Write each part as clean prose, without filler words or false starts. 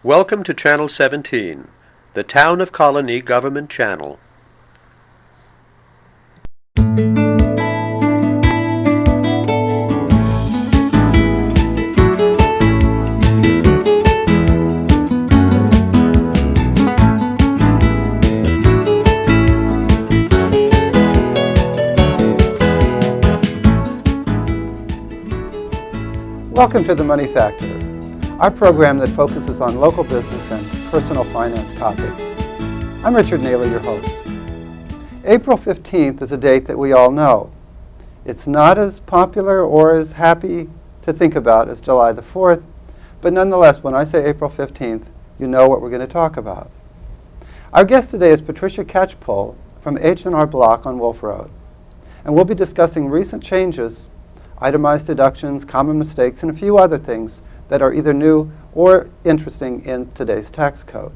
Welcome to Channel 17, the Town of Colonie Government Channel. Welcome to The Money Factor, our program that focuses on local business and personal finance topics. I'm Richard Naylor, your host. April 15th is a date that we all know. It's not as popular or as happy to think about as July the 4th, but nonetheless, when I say April 15th, you know what we're going to talk about. Our guest today is Patricia Catchpole from H&R Block on Wolf Road, and we'll be discussing recent changes, itemized deductions, common mistakes, and a few other things that are either new or interesting in today's tax code.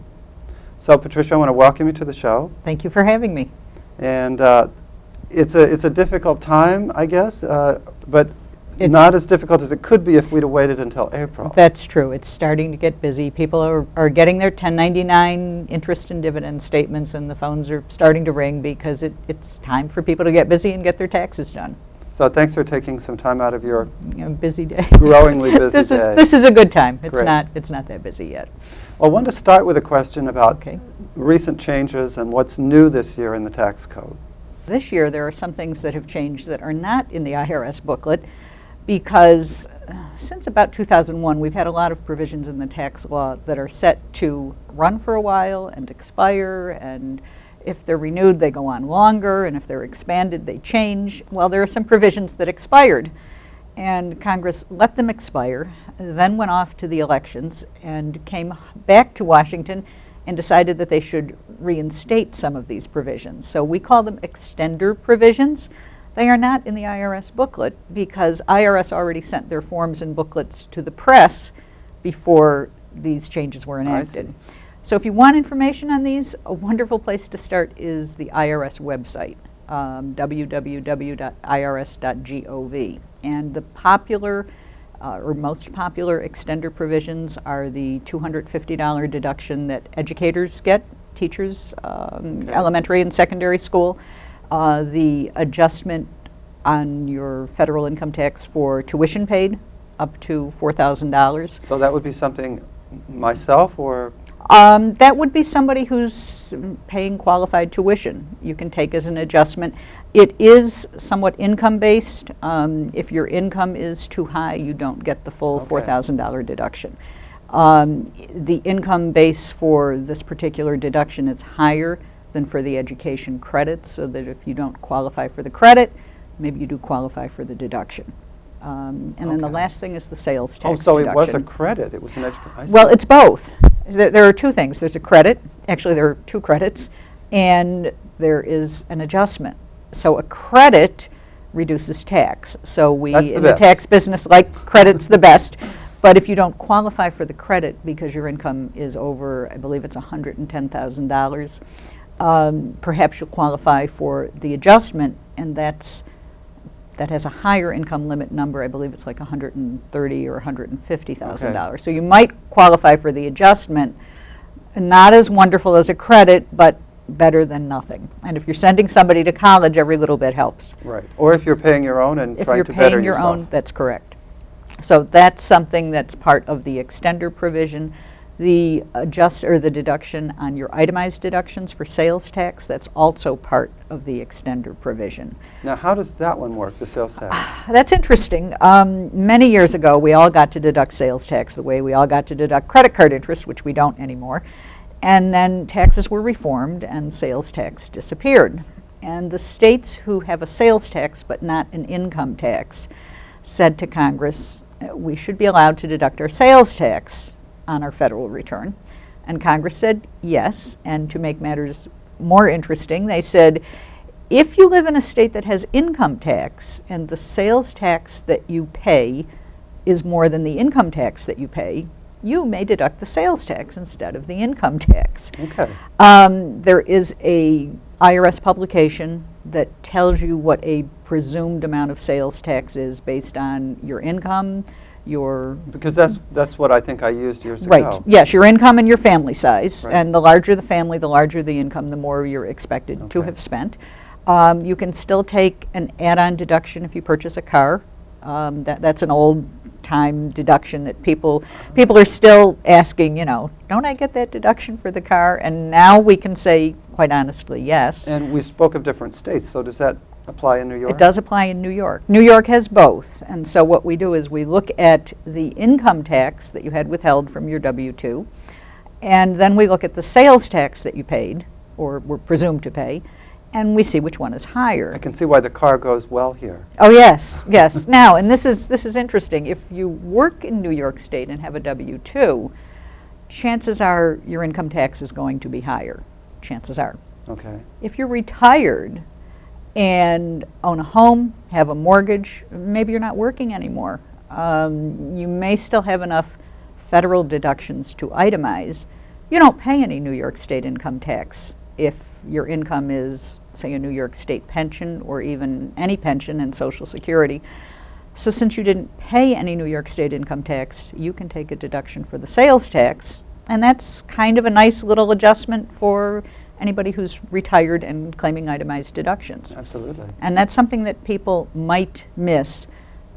So, Patricia, I want to welcome you to the show. Thank you for having me. And it's a difficult time, I guess, but it's not as difficult as it could be if we'd have waited until April. That's true. It's starting to get busy. People are getting their 1099 interest and dividend statements, and the phones are starting to ring because it's time for people to get busy and get their taxes done. So thanks for taking some time out of your busy day. Growingly busy day. This is a good time. It's Great. not that busy yet. Well, I wanted to start with a question about recent changes and what's new this year in the tax code. This year there are some things that have changed that are not in the IRS booklet because since about 2001 we've had a lot of provisions in the tax law that are set to run for a while and expire, and if they're renewed, they go on longer, and if they're expanded, they change. Well, there are some provisions that expired, and Congress let them expire, then went off to the elections, and came back to Washington and decided that they should reinstate some of these provisions. So we call them extender provisions. They are not in the IRS booklet because IRS already sent their forms and booklets to the press before these changes were enacted. So if you want information on these, a wonderful place to start is the IRS website, www.irs.gov. And the popular or most popular extender provisions are the $250 deduction that educators get, teachers, elementary and secondary school, the adjustment on your federal income tax for tuition paid up to $4,000. So that would be something myself or? That would be somebody who's paying qualified tuition. You can take as an adjustment. It is somewhat income-based. If your income is too high, you don't get the full $4,000 deduction. The income base for this particular deduction is higher than for the education credits, so that if you don't qualify for the credit, maybe you do qualify for the deduction. And then the last thing is the sales tax so deduction. It was a credit. It was an education. Well, it's both. There are two things. There's a credit. Actually, there are two credits. And there is an adjustment. So a credit reduces tax. So we, in the tax business, like credits the best. But if you don't qualify for the credit because your income is over, I believe it's $110,000, perhaps you'll qualify for the adjustment, and that has a higher income limit number. I believe it's like $130,000 or $150,000. So you might qualify for the adjustment. Not as wonderful as a credit, but better than nothing. And if you're sending somebody to college, every little bit helps. Right. Or if you're paying your own and trying to better yourself. If you're paying your own, that's correct. So that's something that's part of the extender provision. The the deduction on your itemized deductions for sales tax, that's also part of the extender provision. Now, how does that one work, the sales tax? That's interesting. Many years ago, we all got to deduct sales tax the way we all got to deduct credit card interest, which we don't anymore. And then taxes were reformed and sales tax disappeared. And the states who have a sales tax but not an income tax said to Congress, we should be allowed to deduct our sales tax on our federal return. And Congress said yes, and to make matters more interesting, they said, if you live in a state that has income tax and the sales tax that you pay is more than the income tax that you pay, you may deduct the sales tax instead of the income tax. Okay. There is a IRS publication that tells you what a presumed amount of sales tax is based on your income, your Because that's what I think I used years right. ago. Yes, your income and your family size. Right. And the larger the family, the larger the income, the more you're expected to Okay. have spent. You can still take an add-on deduction if you purchase a car. That's an old-time deduction that people are still asking, don't I get that deduction for the car? And now we can say, quite honestly, yes. And we spoke of different states, so does that apply in New York? It does apply in New York. New York has both. And so what we do is we look at the income tax that you had withheld from your W-2, and then we look at the sales tax that you paid, or were presumed to pay, and we see which one is higher. I can see why the car goes well here. Oh, yes, yes. Now, and this is interesting. If you work in New York State and have a W-2, chances are your income tax is going to be higher. Chances are. Okay. If you're retired and own a home, have a mortgage, maybe you're not working anymore. You may still have enough federal deductions to itemize. You don't pay any New York State income tax if your income is, say, a New York State pension or even any pension and Social Security. So since you didn't pay any New York State income tax, you can take a deduction for the sales tax, and that's kind of a nice little adjustment for anybody who's retired and claiming itemized deductions. Absolutely. And that's something that people might miss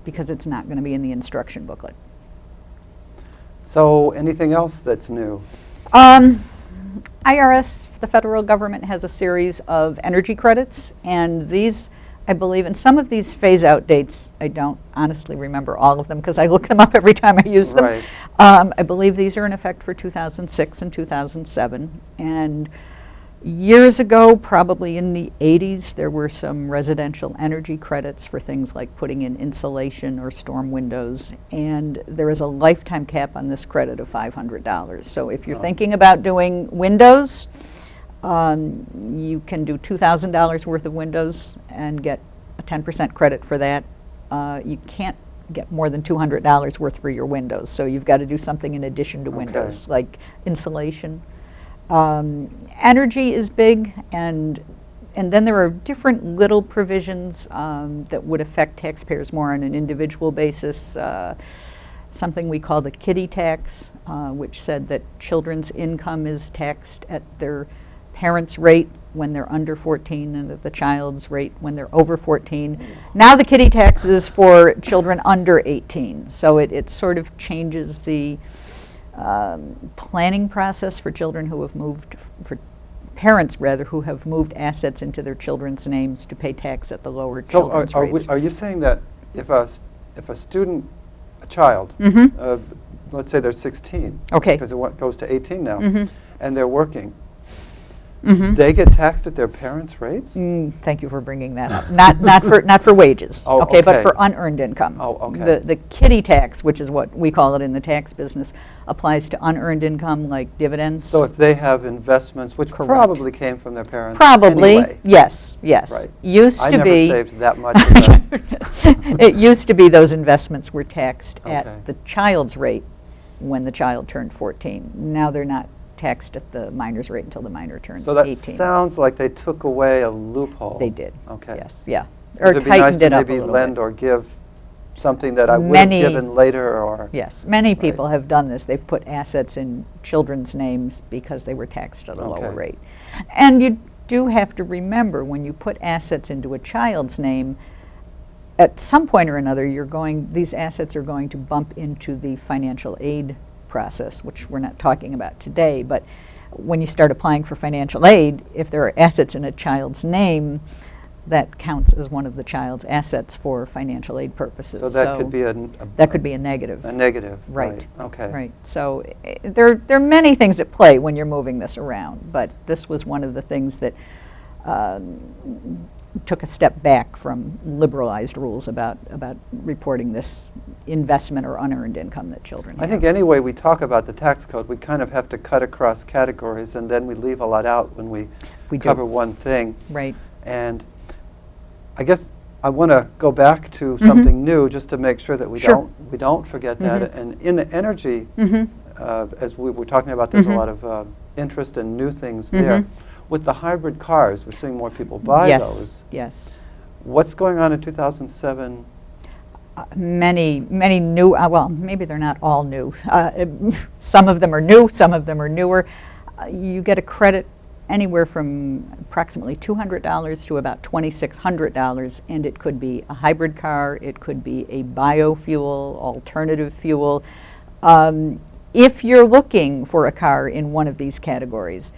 because it's not going to be in the instruction booklet. So anything else that's new? IRS, the federal government, has a series of energy credits, and these, I believe, and some of these phase-out dates, I don't honestly remember all of them because I look them up every time I use them. Right. I believe these are in effect for 2006 and 2007. And years ago, probably in the 80s, there were some residential energy credits for things like putting in insulation or storm windows, and there is a lifetime cap on this credit of $500. So if you're thinking about doing windows, you can do $2,000 worth of windows and get a 10% credit for that. You can't get more than $200 worth for your windows, so you've got to do something in addition to windows, like insulation. Energy is big, and then there are different little provisions that would affect taxpayers more on an individual basis. Something we call the kiddie tax, which said that children's income is taxed at their parents' rate when they're under 14 and at the child's rate when they're over 14. Now the kiddie tax is for children under 18, so it sort of changes the planning process for children who have moved, for parents rather, who have moved assets into their children's names to pay tax at the lower children's rates. Are you saying that if a student, a child, let's say they're 16, Okay. because it goes to 18 now, Mhm. and they're working, Mhm. they get taxed at their parents' rates? Thank you for bringing that up. Not for wages, Oh, okay, but okay. for unearned income. Oh, okay. The kiddie tax, which is what we call it in the tax business, applies to unearned income like dividends. So if they have investments, which Correct. probably came from their parents Probably, anyway. yes. Right. Used I to never be. saved that much. of that. It used to be those investments were taxed Okay. at the child's rate when the child turned 14. Now they're not taxed at the minor's rate until the minor turns So that 18. sounds like they took away a loophole. They did. Okay. Yes, yeah. Or It'd be nice tightened to it up a maybe little lend bit. or give something that I would have Many- given later, or Yes, many Right. people have done this. They've put assets in children's names because they were taxed at a lower Okay. rate. And you do have to remember, when you put assets into a child's name, at some point or another, these assets are going to bump into the financial aid process, which we're not talking about today. But when you start applying for financial aid, if there are assets in a child's name, that counts as one of the child's assets for financial aid purposes. so that could be that could be a negative. a negative. Right. Okay. Right. So there are many things at play when you're moving this around, but this was one of the things that took a step back from liberalized rules about reporting this investment or unearned income that children I have. think anyway we talk about the tax code, we kind of have to cut across categories, and then we leave a lot out when we We do. cover one thing. Right. And I guess I want to go back to something new, just to make sure that we Sure. don't forget that. And in the energy, as we were talking about, there's a lot of interest in new things there. With the hybrid cars, we're seeing more people buy Yes. those. Yes. What's going on in 2007? Many new, well, maybe they're not all new. Some of them are new, some of them are newer. You get a credit anywhere from approximately $200 to about $2,600, and it could be a hybrid car, it could be a biofuel, alternative fuel. If you're looking for a car in one of these categories,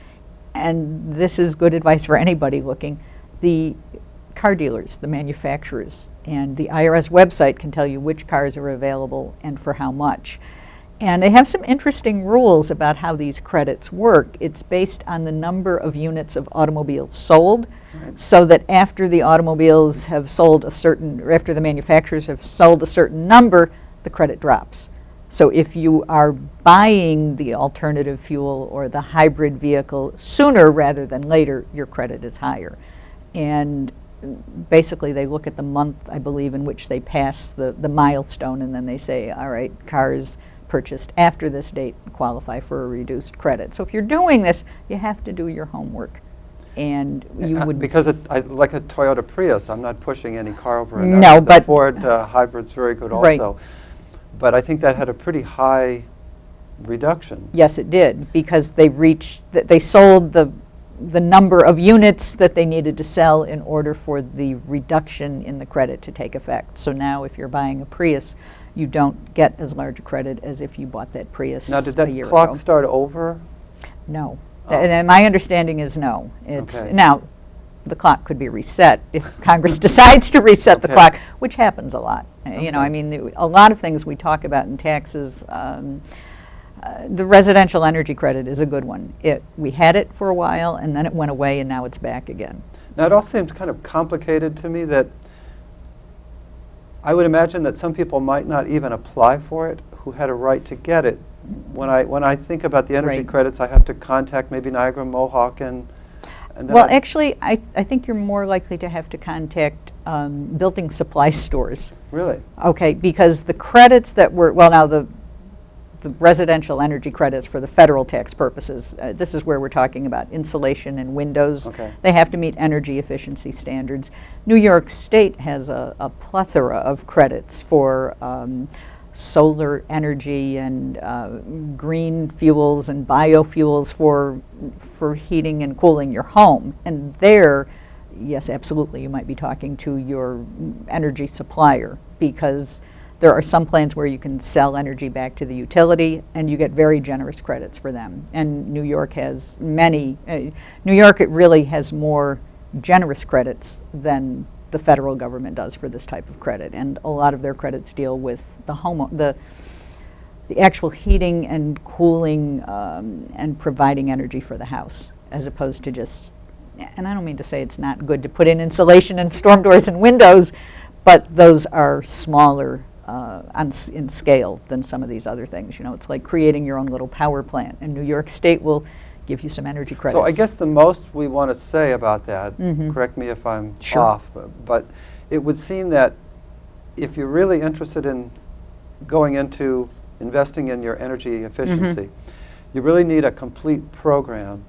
and this is good advice for anybody looking, the car dealers, the manufacturers, and the IRS website can tell you which cars are available and for how much. And they have some interesting rules about how these credits work. It's based on the number of units of automobiles sold, so that after the automobiles have sold a certain, or after the manufacturers have sold a certain number, the credit drops. So if you are buying the alternative fuel or the hybrid vehicle sooner rather than later, your credit is higher. And basically they look at the month, I believe, in which they pass the milestone, and then they say, all right, cars purchased after this date qualify for a reduced credit. So if you're doing this, you have to do your homework. And you would... Because like a Toyota Prius, I'm not pushing any car over another. No, but... The Ford hybrid's very good also. Right. But I think that had a pretty high reduction. Yes, it did, because they sold the number of units that they needed to sell in order for the reduction in the credit to take effect. So now if you're buying a Prius, you don't get as large a credit as if you bought that Prius a year ago. Now, did that clock start over? No. Oh. And my understanding is no. It's Okay. Now, the clock could be reset if Congress decides to reset the clock, which happens a lot. You know, I mean, a lot of things we talk about in taxes, the residential energy credit is a good one. We had it for a while, and then it went away, and now it's back again. Now, it all seems kind of complicated to me that I would imagine that some people might not even apply for it who had a right to get it. When I think about the energy Right. credits, I have to contact maybe Niagara Mohawk and then Well, actually, I think you're more likely to have to contact building supply stores. Really? Okay, because the credits that were, well, now the residential energy credits for the federal tax purposes, this is where we're talking about insulation and windows. Okay. They have to meet energy efficiency standards. New York State has a plethora of credits for solar energy and green fuels and biofuels for heating and cooling your home. And there, yes, absolutely, you might be talking to your energy supplier, because there are some plans where you can sell energy back to the utility, and you get very generous credits for them. And New York has many. New York, it really has more generous credits than the federal government does for this type of credit. And a lot of their credits deal with the actual heating and cooling and providing energy for the house, as opposed to just, and I don't mean to say it's not good to put in insulation and storm doors and windows, but those are smaller in scale than some of these other things. You know, it's like creating your own little power plant, and New York State will give you some energy credits. So I guess the most we want to say about that, Mhm. correct me if I'm Sure. off, but it would seem that if you're really interested in going into investing in your energy efficiency, you really need a complete program,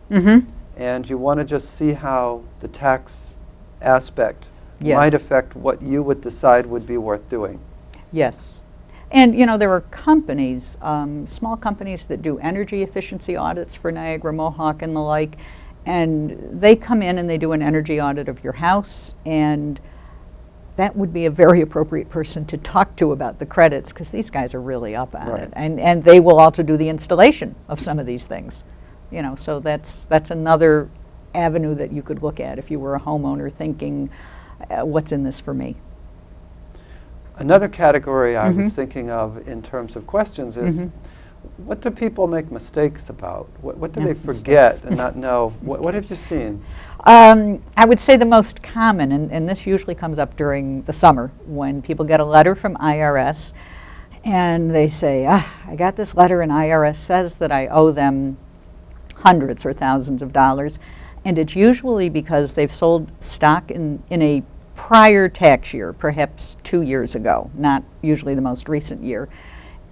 and you want to just see how the tax aspect might Yes. affect what you would decide would be worth doing. Yes. And, you know, there are companies, small companies that do energy efficiency audits for Niagara Mohawk and the like, and they come in and they do an energy audit of your house, and that would be a very appropriate person to talk to about the credits, because these guys are really up on Right. it. And they will also do the installation of some of these things. You know, so that's another avenue that you could look at if you were a homeowner thinking, what's in this for me? Another category I was thinking of in terms of questions is, what do people make mistakes about? What do Yeah, they forget and not know? What have you seen? I would say the most common, and this usually comes up during the summer, when people get a letter from IRS and they say, I got this letter and IRS says that I owe them hundreds or thousands of dollars, and it's usually because they've sold stock in a prior tax year, perhaps 2 years ago, not usually the most recent year.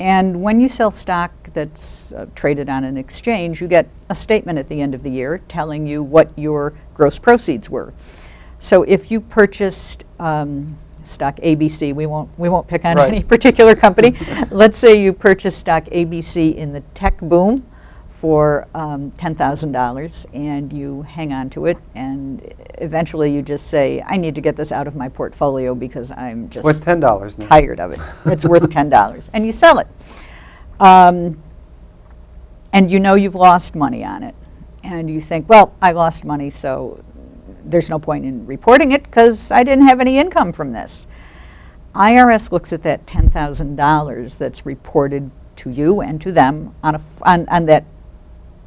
And when you sell stock that's traded on an exchange, you get a statement at the end of the year telling you what your gross proceeds were. So if you purchased stock ABC. We won't pick on Right. any particular company. Let's say you purchase stock ABC in the tech boom for $10,000, and you hang on to it, and eventually you just say, I need to get this out of my portfolio because I'm just What's $10 now? tired of it. It's worth $10, and you sell it. And you know you've lost money on it, and you think, well, I lost money, so there's no point in reporting it because I didn't have any income from this. IRS looks at that $10,000 that's reported to you and to them on that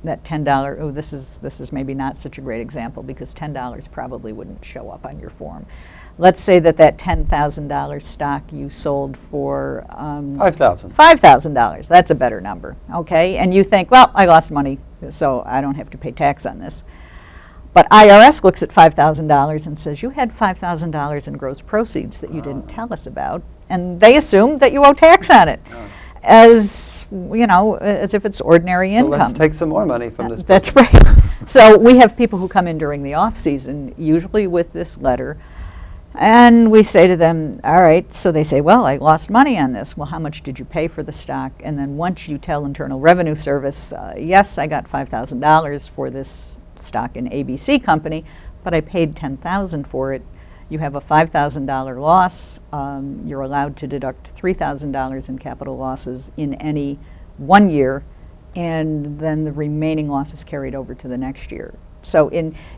$10. Oh, this is maybe not such a great example because $10 probably wouldn't show up on your form. Let's say that $10,000 stock you sold for $5,000. $5,000. That's a better number, okay? And you think, well, I lost money, so I don't have to pay tax on this. But IRS looks at $5,000 and says, you had $5,000 in gross proceeds that you didn't tell us about, and they assume that you owe tax on it, as you know, as if it's ordinary So income. let's take some more money from this. That's right. So we have people who come in during the off season, usually with this letter, and we say to them, all right, so they say, well, I lost money on this. Well, how much did you pay for the stock? And then once you tell Internal Revenue Service, yes, I got $5,000 for this stock in ABC company, but I paid $10,000 for it. You have a $5,000 loss. You're allowed to deduct $3,000 in capital losses in any 1 year, and then the remaining loss is carried over to the next year. So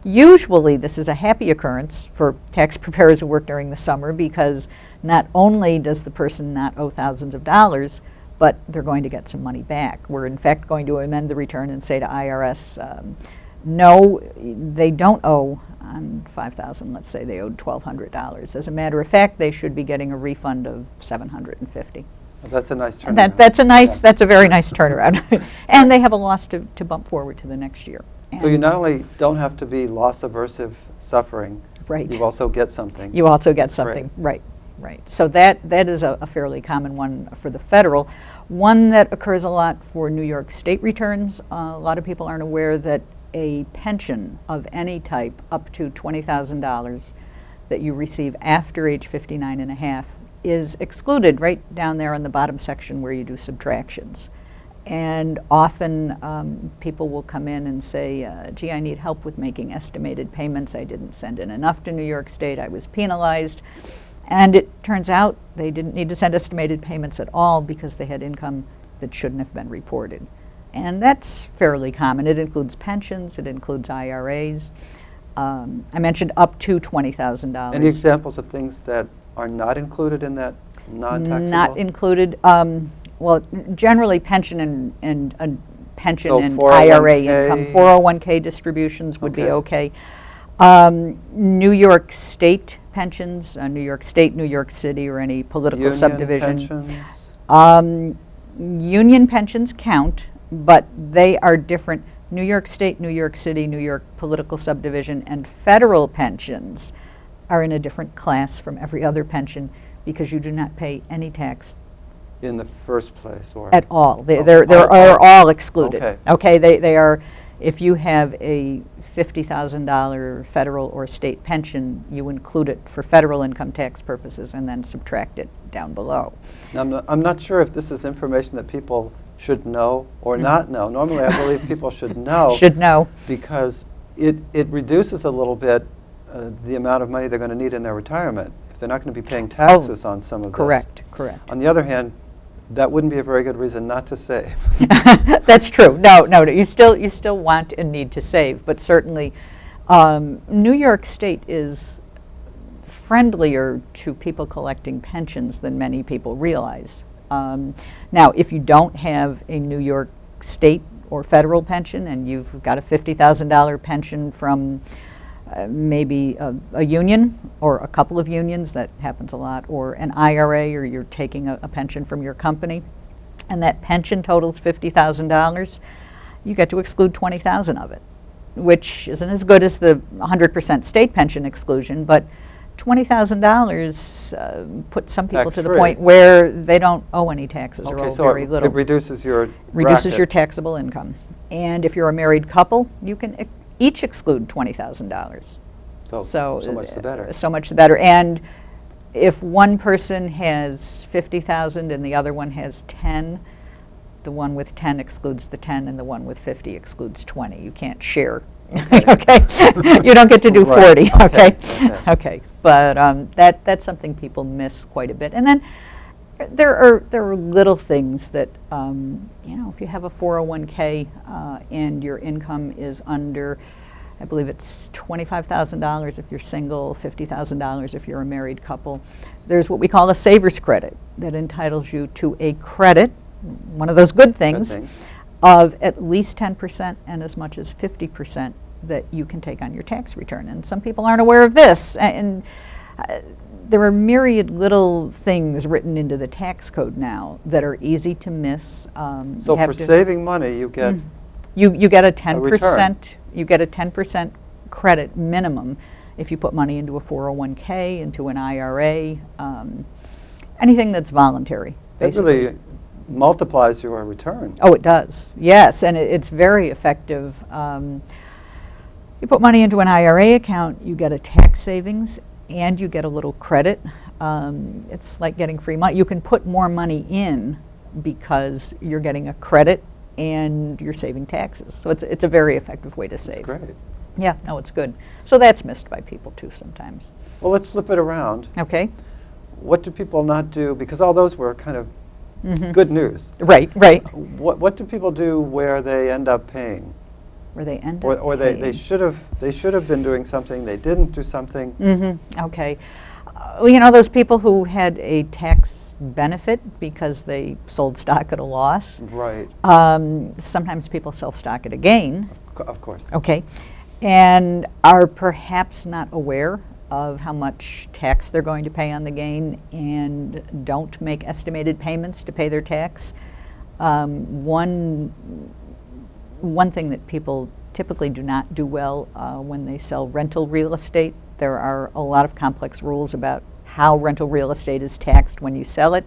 usually this is a happy occurrence for tax preparers who work during the summer, because not only does the person not owe thousands of dollars, but they're going to get some money back. We're in fact going to amend the return and say to IRS, no, they don't owe on $5,000. Let's say they owed $1,200. As a matter of fact, they should be getting a refund of $750. That's a nice turnaround. That's a very nice turnaround. And they have a loss to bump forward to the next year. So you not only don't have to be loss-aversive suffering, right. you also get something. You also get That's something, great. right. So that is a fairly common one for the federal. One that occurs a lot for New York State returns. A lot of people aren't aware that a pension of any type up to $20,000 that you receive after age 59 and a half is excluded right down there in the bottom section where you do subtractions. And often people will come in and say, gee, I need help with making estimated payments. I didn't send in enough to New York State. I was penalized. And it turns out they didn't need to send estimated payments at all because they had income that shouldn't have been reported. And that's fairly common. It includes pensions. It includes IRAs. I mentioned up to $20,000. Any examples of things that are not included in that non-taxable? Not included. Well, generally pension and pension So and 401k. IRA income. 401k distributions would be okay. New York State pensions, New York State, New York City, or any political Union subdivision. pensions? Union pensions count, but they are different. New York State, New York City, New York political subdivision, and federal pensions are in a different class from every other pension because you do not pay any tax In the first place, or at all. Oh, They're all excluded. Okay. Okay, they are, if you have a $50,000 federal or state pension, you include it for federal income tax purposes and then subtract it down below. Now, I'm not sure if this is information that people should know or not know. Normally, I believe people should know. Should know. Because it reduces a little bit the amount of money they're going to need in their retirement if they're not going to be paying taxes on some of this. Correct. On the other hand, that wouldn't be a very good reason not to save. That's true. No, you still want and need to save, but certainly New York State is friendlier to people collecting pensions than many people realize. Now, if you don't have a New York State or federal pension and you've got a $50,000 pension from maybe a union or a couple of unions, that happens a lot, or an IRA, or you're taking a pension from your company, and that pension totals $50,000, you get to exclude $20,000 of it, which isn't as good as the 100% state pension exclusion, but $20,000 puts some people to the Tax-free. point where they don't owe any taxes or Okay, owe so very little. it reduces your Reduces your bracket. taxable income. And if you're a married couple, you can each exclude $20,000. So much the better. So much the better. And if one person has 50,000 and the other one has 10, the one with 10 excludes the 10 and the one with 50 excludes 20. You can't share. Okay. You don't get to do 40. Right. Okay. Okay. But that's something people miss quite a bit. And then there are little things that if you have a 401k and your income is under, I believe it's $25,000 if you're single, $50,000 if you're a married couple. There's what we call a saver's credit that entitles you to a credit, one of those good things, of at least 10% and as much as 50% that you can take on your tax return. And some people aren't aware of this. And there are myriad little things written into the tax code now that are easy to miss. So for saving money, you get you get a 10%. return. You get a 10% credit minimum if you put money into a 401k, into an IRA, anything that's voluntary, basically. It really multiplies your return. Oh, it does. Yes, and it's very effective. You put money into an IRA account, you get a tax savings, and you get a little credit. It's like getting free money. You can put more money in because you're getting a credit and you're saving taxes. So it's a very effective way to save. That's great. Yeah, no, it's good. So that's missed by people too sometimes. Well, let's flip it around. Okay. What do people not do? Because all those were kind of good news. Right, right. What do people do where they end up paying? Where they end Or, up or paying. they should have been doing something, they didn't do something. Okay. Well, those people who had a tax benefit because they sold stock at a loss. Right. Sometimes people sell stock at a gain. Of course. Okay. And are perhaps not aware of how much tax they're going to pay on the gain and don't make estimated payments to pay their tax. One thing that people typically do not do well when they sell rental real estate, there are a lot of complex rules about how rental real estate is taxed when you sell it.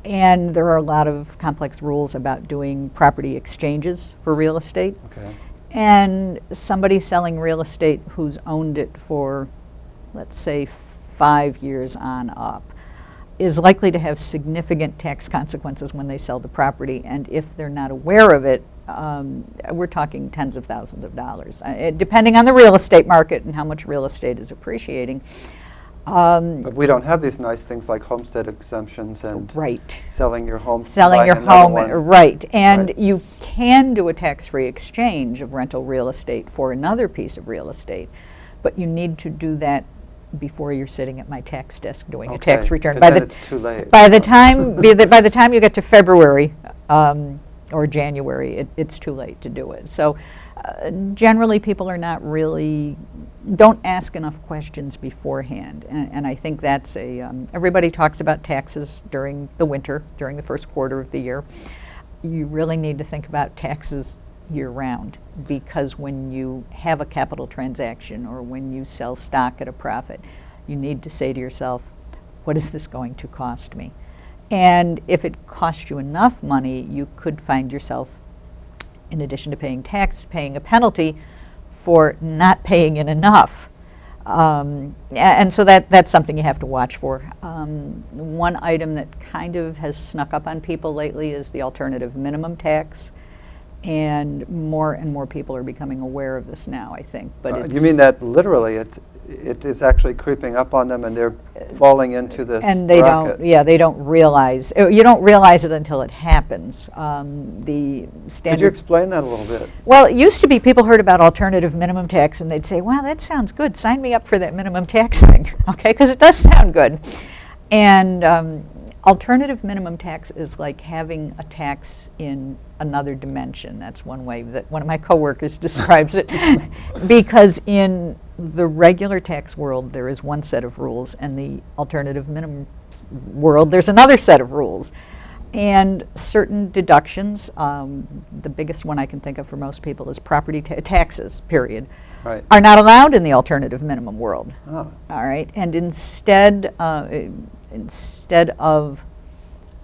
And there are a lot of complex rules about doing property exchanges for real estate. Okay. And somebody selling real estate who's owned it for, let's say, 5 years on up is likely to have significant tax consequences when they sell the property. And if they're not aware of it, we're talking tens of thousands of dollars, depending on the real estate market and how much real estate is appreciating. But we don't have these nice things like homestead exemptions and Right. selling your home. to Selling buy your another home, one. right. And Right. you can do a tax-free exchange of rental real estate for another piece of real estate, but you need to do that before you're sitting at my tax desk doing a tax return. 'Cause then it's too late. By the time you get to February or January, it's too late to do it. So generally people are not really, don't ask enough questions beforehand. And I think that's everybody talks about taxes during the winter, during the first quarter of the year. You really need to think about taxes year-round, because when you have a capital transaction or when you sell stock at a profit, you need to say to yourself, what is this going to cost me? And if it costs you enough money, you could find yourself, in addition to paying tax, paying a penalty for not paying in enough. And so that's something you have to watch for. One item that kind of has snuck up on people lately is the alternative minimum tax. And more people are becoming aware of this now, I think. But you mean that literally it is actually creeping up on them and they're falling into this and they bracket. they don't realize, you don't realize it until it happens. The standard. Could you explain that a little bit? Well, it used to be people heard about alternative minimum tax and they'd say, wow, that sounds good. Sign me up for that minimum tax thing, okay? Because it does sound good. And alternative minimum tax is like having a tax in another dimension. That's one way that one of my coworkers describes it. Because in the regular tax world, there is one set of rules, and the alternative minimum world, there's another set of rules. And certain deductions, the biggest one I can think of for most people is property taxes, period, Right. are not allowed in the alternative minimum world. Oh. All right, and instead of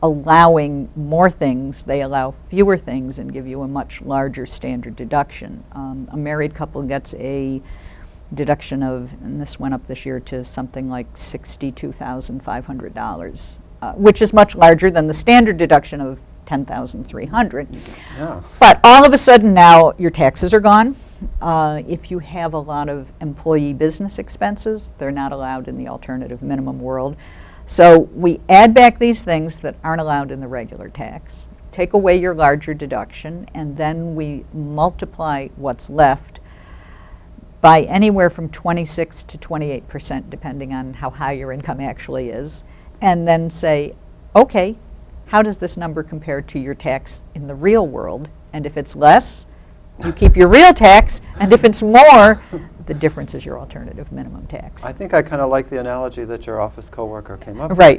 allowing more things, they allow fewer things and give you a much larger standard deduction. A married couple gets a deduction of, and this went up this year to something like $62,500, which is much larger than the standard deduction of $10,300. Yeah. But all of a sudden now your taxes are gone. If you have a lot of employee business expenses, they're not allowed in the alternative minimum world. So we add back these things that aren't allowed in the regular tax, take away your larger deduction, and then we multiply what's left by anywhere from 26 to 28%, depending on how high your income actually is, and then say, okay, how does this number compare to your tax in the real world? And if it's less, you keep your real tax, and if it's more, the difference is your alternative minimum tax. I think I kind of like the analogy that your office coworker came up with. Right.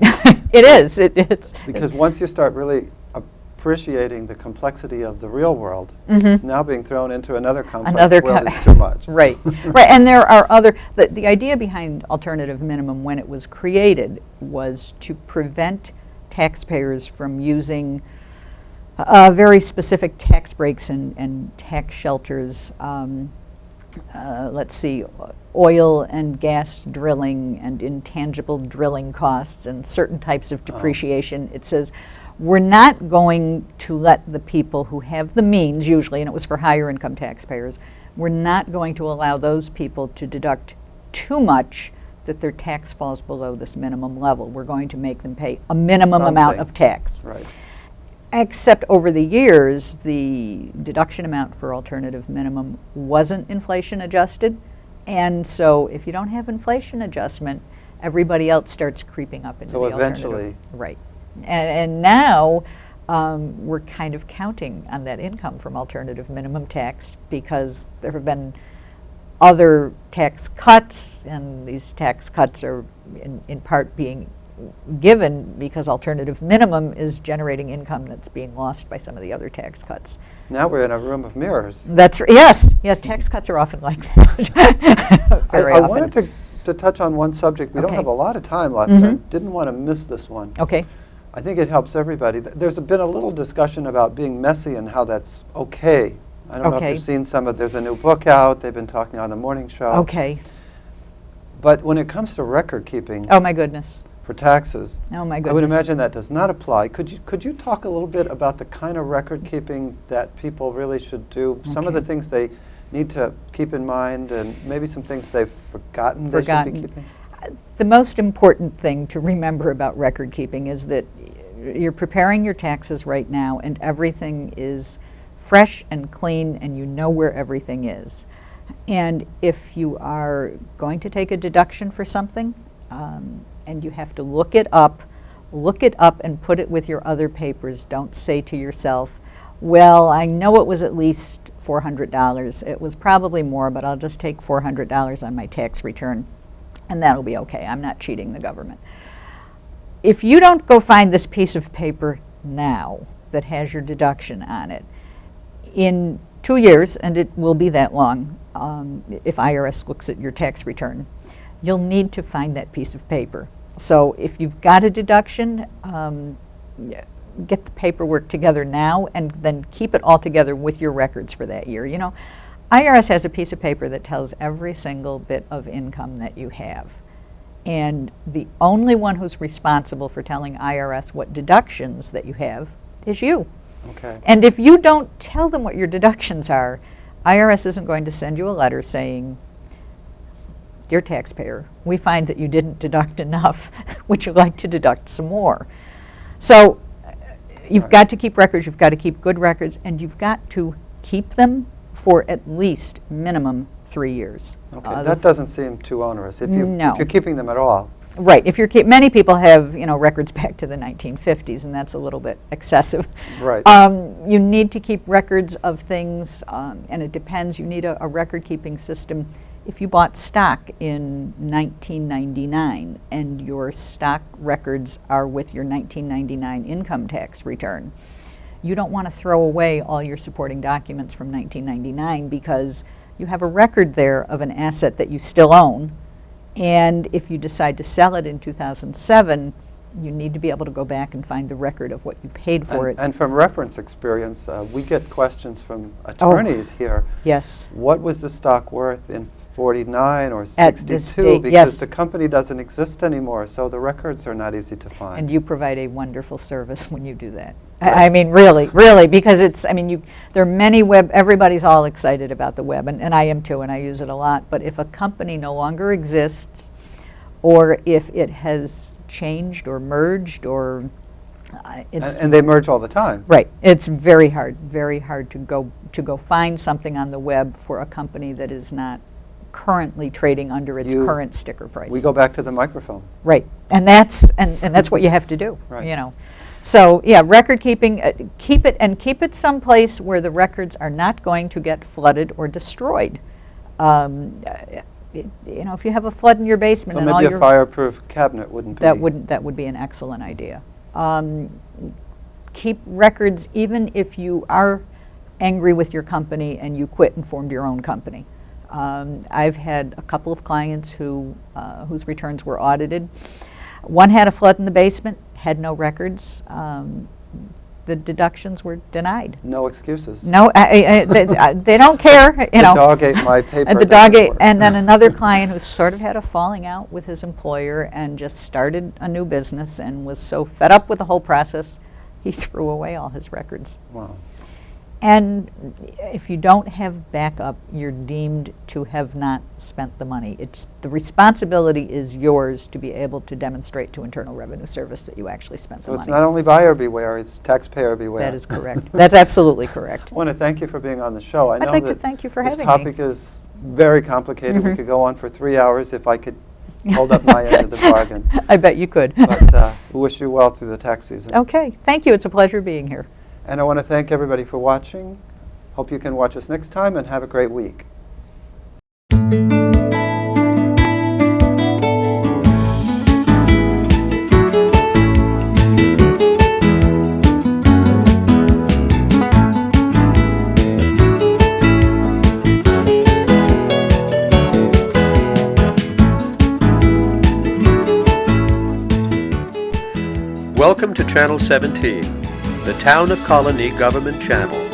It is. It's Because once you start really appreciating the complexity of the real world, now being thrown into another complex world is too much. Right. Right. And there are other, the idea behind alternative minimum when it was created was to prevent taxpayers from using very specific tax breaks and tax shelters. Let's see, oil and gas drilling and intangible drilling costs and certain types of depreciation. It says we're not going to let the people who have the means, usually, and it was for higher income taxpayers, we're not going to allow those people to deduct too much that their tax falls below this minimum level. We're going to make them pay a minimum amount of tax. Right. Except over the years, the deduction amount for alternative minimum wasn't inflation adjusted. And so if you don't have inflation adjustment, everybody else starts creeping up into So the eventually. alternative. Right. And now we're kind of counting on that income from alternative minimum tax because there have been other tax cuts, and these tax cuts are in part being given because alternative minimum is generating income that's being lost by some of the other tax cuts. Now we're in a room of mirrors. That's yes, tax cuts are often like that. Very I often. wanted to touch on one subject. We don't Okay. have a lot of time left. I didn't want to miss this one. Okay. I think it helps everybody. There's been a little discussion about being messy and how that's okay. I don't know if Okay. you've seen some of, there's a new book out, they've been talking on the morning show. Okay. But when it comes to record keeping Oh my goodness. for taxes, Oh my goodness. I would imagine that does not apply. Could you talk a little bit about the kind of record keeping that people really should do? Some of the Okay. things they need to keep in mind, and maybe some things they've forgotten they should be keeping? The most important thing to remember about record keeping is that you're preparing your taxes right now and everything is fresh and clean and you know where everything is. And if you are going to take a deduction for something and you have to look it up and put it with your other papers. Don't say to yourself, well, I know it was at least $400. It was probably more, but I'll just take $400 on my tax return and that'll be okay. I'm not cheating the government. If you don't go find this piece of paper now that has your deduction on it, in 2 years, and it will be that long if IRS looks at your tax return, you'll need to find that piece of paper. So if you've got a deduction, get the paperwork together now and then keep it all together with your records for that year. You know, IRS has a piece of paper that tells every single bit of income that you have. And the only one who's responsible for telling IRS what deductions that you have is you. Okay. And if you don't tell them what your deductions are, IRS isn't going to send you a letter saying, dear taxpayer, we find that you didn't deduct enough. Would you like to deduct some more? So you've got to keep records, you've got to keep good records, and you've got to keep them for at least minimum 3 years. Okay, that doesn't seem too onerous if you're keeping them at all. Right. If you're many people have records back to the 1950s, and that's a little bit excessive. Right. You need to keep records of things, and it depends. You need a record-keeping system. If you bought stock in 1999 and your stock records are with your 1999 income tax return, you don't want to throw away all your supporting documents from 1999 because you have a record there of an asset that you still own. And if you decide to sell it in 2007, you need to be able to go back and find the record of what you paid for it. And from reference experience, we get questions from attorneys here. Yes. What was the stock worth in 49 or At this 62 date, because yes. the company doesn't exist anymore, so the records are not easy to find. And you provide a wonderful service when you do that. Right. I mean, really, really, because it's, I mean, there are many everybody's all excited about the web, and I am too, and I use it a lot. But if a company no longer exists, or if it has changed or merged, or it's And they merge all the time. right, it's very hard to go find something on the web for a company that is not currently trading under its current sticker price. We go back to the microphone. Right, and that's what you have to do. Right. You know, so yeah, record keeping, keep it someplace where the records are not going to get flooded or destroyed. You know, if you have a flood in your basement So and all maybe your a fireproof cabinet wouldn't be. that would be an excellent idea. Keep records even if you are angry with your company and you quit and formed your own company. I've had a couple of clients whose returns were audited. One had a flood in the basement, had no records. The deductions were denied. No excuses. No, they don't care. You know, The dog ate my paper. and the dog ate. And then another client who sort of had a falling out with his employer and just started a new business and was so fed up with the whole process, he threw away all his records. Wow. And if you don't have backup, you're deemed to have not spent the money. The responsibility is yours to be able to demonstrate to Internal Revenue Service that you actually spent So the money. it's not only buyer beware, it's taxpayer beware. That is correct. That's absolutely correct. I want to thank you for being on the show. I I'd know like to that thank you for this having topic me. is very complicated. We could go on for 3 hours if I could hold up my end of the bargain. I bet you could. But we wish you well through the tax season. Okay, thank you. It's a pleasure being here. And I want to thank everybody for watching. Hope you can watch us next time, and have a great week. Welcome to Channel 17, the Town of Colonie Government Channel.